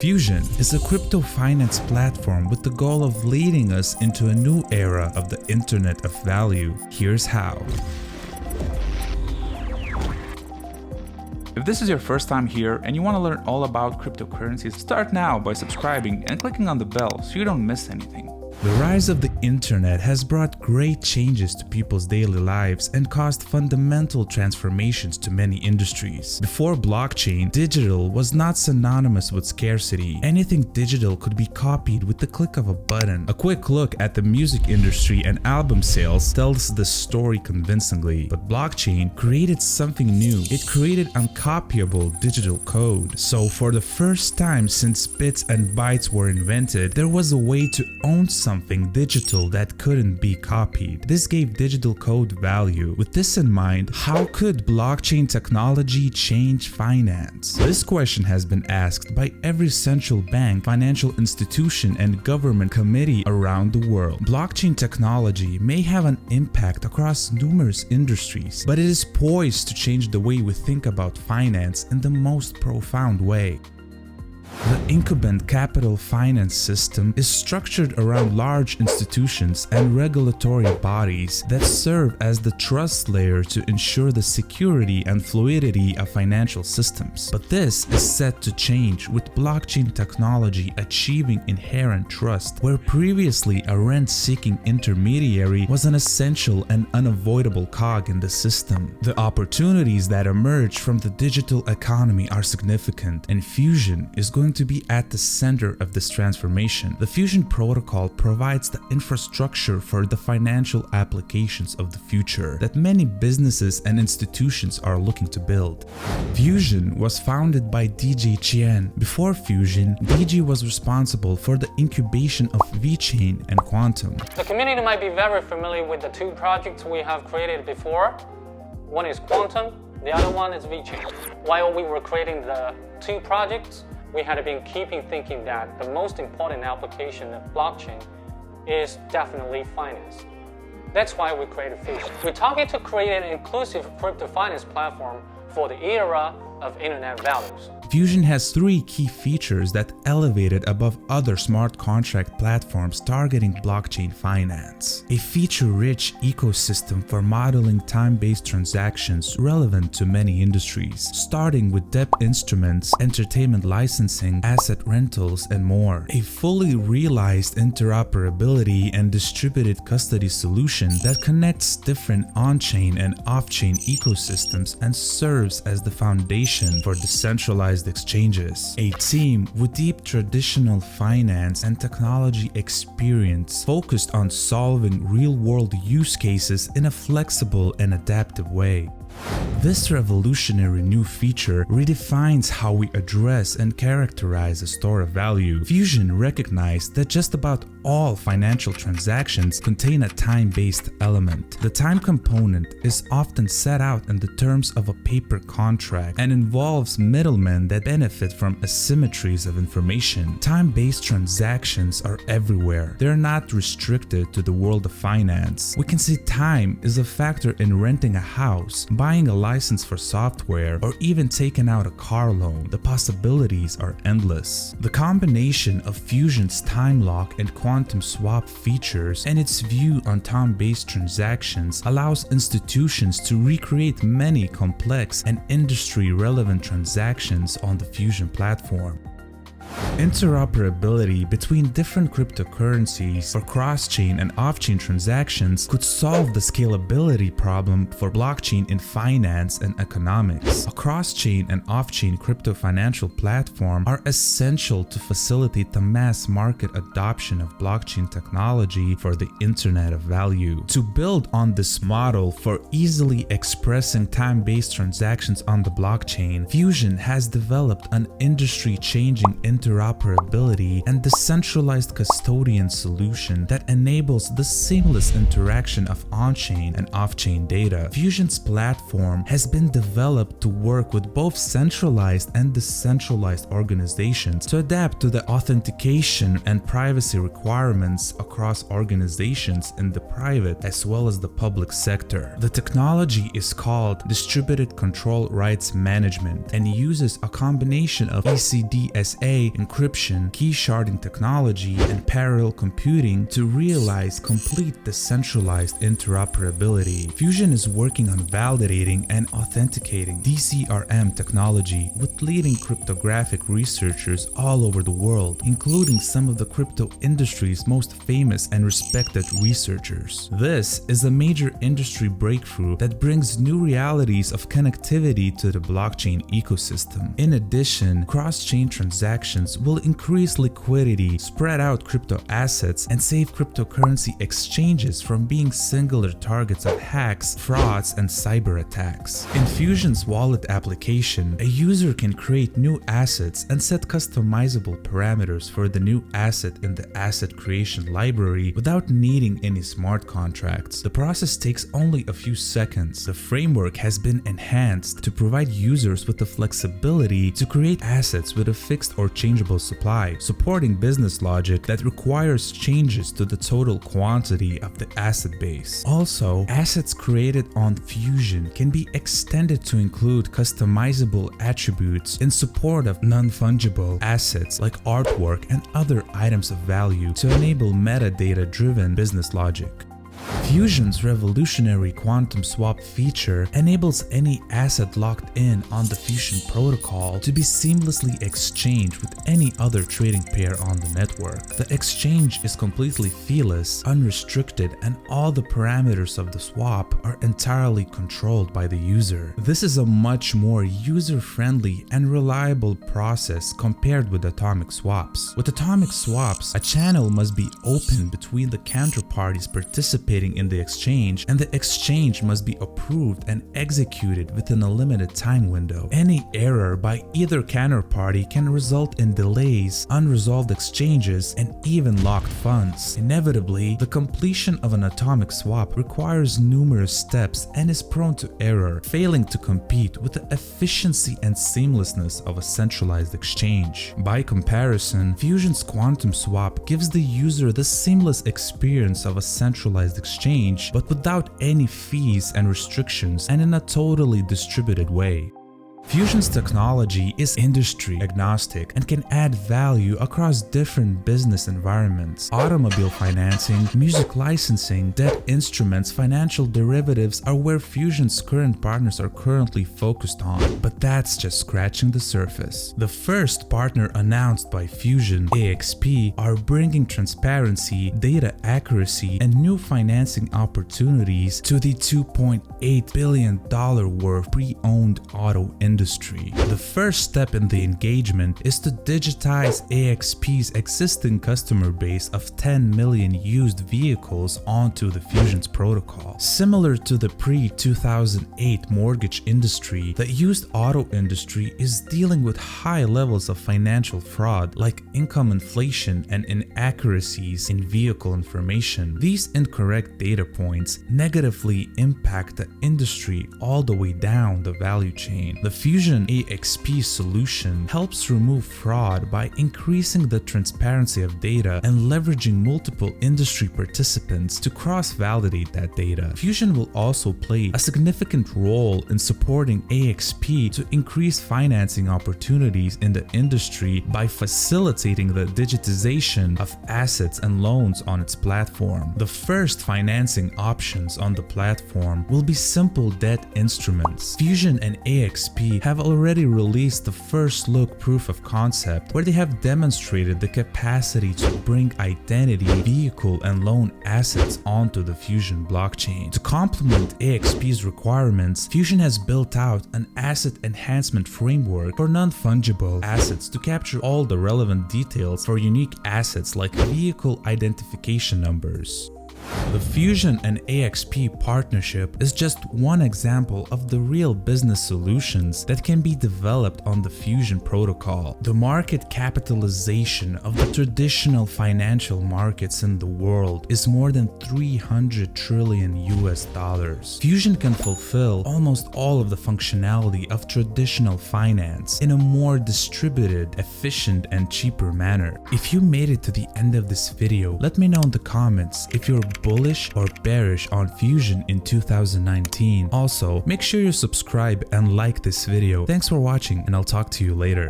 Fusion is a crypto finance platform with the goal of leading us into a new era of the Internet of Value. Here's how. If this is your first time here and you want to learn all about cryptocurrencies, start now by subscribing and clicking on the bell so you don't miss anything. The rise of the internet has brought great changes to people's daily lives and caused fundamental transformations to many industries. Before blockchain, digital was not synonymous with scarcity. Anything digital could be copied with the click of a button. A quick look at the music industry and album sales tells the story convincingly. But blockchain created something new. It created uncopyable digital code. So for the first time since bits and bytes were invented, there was a way to own something digital that couldn't be copied. This gave digital code value. With this in mind, how could blockchain technology change finance? This question has been asked by every central bank, financial institution, and government committee around the world. Blockchain technology may have an impact across numerous industries, but it is poised to change the way we think about finance in the most profound way. The incubant capital finance system is structured around large institutions and regulatory bodies that serve as the trust layer to ensure the security and fluidity of financial systems. But this is set to change with blockchain technology achieving inherent trust, where previously a rent-seeking intermediary was an essential and unavoidable cog in the system. The opportunities that emerge from the digital economy are significant, and Fusion is going to be at the center of this transformation. The Fusion protocol provides the infrastructure for the financial applications of the future that many businesses and institutions are looking to build. Fusion was founded by DJ Qian. Before Fusion, DJ was responsible for the incubation of Vechain and QTUM. The community might be very familiar with the two projects we have created before. One is QTUM, the other one is Vechain. While we were creating the two projects, we had been thinking that the most important application of blockchain is definitely finance. That's why we created Fusion. We're targeting to create an inclusive crypto finance platform for the era of internet values. Fusion has three key features that elevate it above other smart contract platforms targeting blockchain finance. A feature-rich ecosystem for modeling time-based transactions relevant to many industries, starting with debt instruments, entertainment licensing, asset rentals, and more. A fully realized interoperability and distributed custody solution that connects different on-chain and off-chain ecosystems and serves as the foundation for decentralized exchanges. A team with deep traditional finance and technology experience focused on solving real-world use cases in a flexible and adaptive way. This revolutionary new feature redefines how we address and characterize a store of value. Fusion recognized that just about all financial transactions contain a time-based element. The time component is often set out in the terms of a paper contract and involves middlemen that benefit from asymmetries of information. Time-based transactions are everywhere. They're not restricted to the world of finance. We can say time is a factor in renting a house, buying a license for software, or even taking out a car loan. The possibilities are endless. The combination of Fusion's time lock and quantum swap features and its view on time-based transactions allows institutions to recreate many complex and industry-relevant transactions on the Fusion platform. Interoperability between different cryptocurrencies for cross-chain and off-chain transactions could solve the scalability problem for blockchain in finance and economics. A cross-chain and off-chain crypto financial platform are essential to facilitate the mass market adoption of blockchain technology for the Internet of Value. To build on this model for easily expressing time-based transactions on the blockchain, Fusion has developed an industry-changing interoperability and decentralized custodian solution that enables the seamless interaction of on-chain and off-chain data. Fusion's platform has been developed to work with both centralized and decentralized organizations to adapt to the authentication and privacy requirements across organizations in the private as well as the public sector. The technology is called Distributed Control Rights Management and uses a combination of ECDSA encryption, key sharding technology, and parallel computing to realize complete decentralized interoperability. Fusion is working on validating and authenticating DCRM technology with leading cryptographic researchers all over the world, including some of the crypto industry's most famous and respected researchers. This is a major industry breakthrough that brings new realities of connectivity to the blockchain ecosystem. In addition, cross-chain transactions will increase liquidity, spread out crypto assets, and save cryptocurrency exchanges from being singular targets of hacks, frauds, and cyber attacks. In Fusion's wallet application, a user can create new assets and set customizable parameters for the new asset in the asset creation library without needing any smart contracts. The process takes only a few seconds. The framework has been enhanced to provide users with the flexibility to create assets with a fixed or changeable supply, supporting business logic that requires changes to the total quantity of the asset base. Also, assets created on Fusion can be extended to include customizable attributes in support of non-fungible assets like artwork and other items of value to enable metadata-driven business logic. Fusion's revolutionary quantum swap feature enables any asset locked in on the Fusion protocol to be seamlessly exchanged with any other trading pair on the network. The exchange is completely feeless, unrestricted, and all the parameters of the swap are entirely controlled by the user. This is a much more user-friendly and reliable process compared with atomic swaps. With atomic swaps, a channel must be open between the counterparties participating in the exchange, and the exchange must be approved and executed within a limited time window. Any error by either counterparty can result in delays, unresolved exchanges, and even locked funds. Inevitably, the completion of an atomic swap requires numerous steps and is prone to error, failing to compete with the efficiency and seamlessness of a centralized exchange. By comparison, Fusion's quantum swap gives the user the seamless experience of a centralized exchange, but without any fees and restrictions and in a totally distributed way. Fusion's technology is industry agnostic and can add value across different business environments. Automobile financing, music licensing, debt instruments, financial derivatives are where Fusion's current partners are currently focused on, but that's just scratching the surface. The first partner announced by Fusion, AXP, are bringing transparency, data accuracy, and new financing opportunities to the $2.8 billion worth pre-owned auto industry. The first step in the engagement is to digitize AXP's existing customer base of 10 million used vehicles onto the Fusion's protocol. Similar to the pre-2008 mortgage industry, the used auto industry is dealing with high levels of financial fraud like income inflation and inaccuracies in vehicle information. These incorrect data points negatively impact the industry all the way down the value chain. The Fusion AXP solution helps remove fraud by increasing the transparency of data and leveraging multiple industry participants to cross-validate that data. Fusion will also play a significant role in supporting AXP to increase financing opportunities in the industry by facilitating the digitization of assets and loans on its platform. The first financing options on the platform will be simple debt instruments. Fusion and AXP have already released the first look proof of concept where they have demonstrated the capacity to bring identity, vehicle, and loan assets onto the Fusion blockchain. To complement AXP's requirements, Fusion has built out an asset enhancement framework for non-fungible assets to capture all the relevant details for unique assets like vehicle identification numbers. The Fusion and AXP partnership is just one example of the real business solutions that can be developed on the Fusion protocol. The market capitalization of the traditional financial markets in the world is more than $300 trillion US. Fusion can fulfill almost all of the functionality of traditional finance in a more distributed, efficient, and cheaper manner. If you made it to the end of this video, let me know in the comments if you're bullish or bearish on Fusion in 2019. Also, make sure you subscribe and like this video. Thanks for watching, and I'll talk to you later.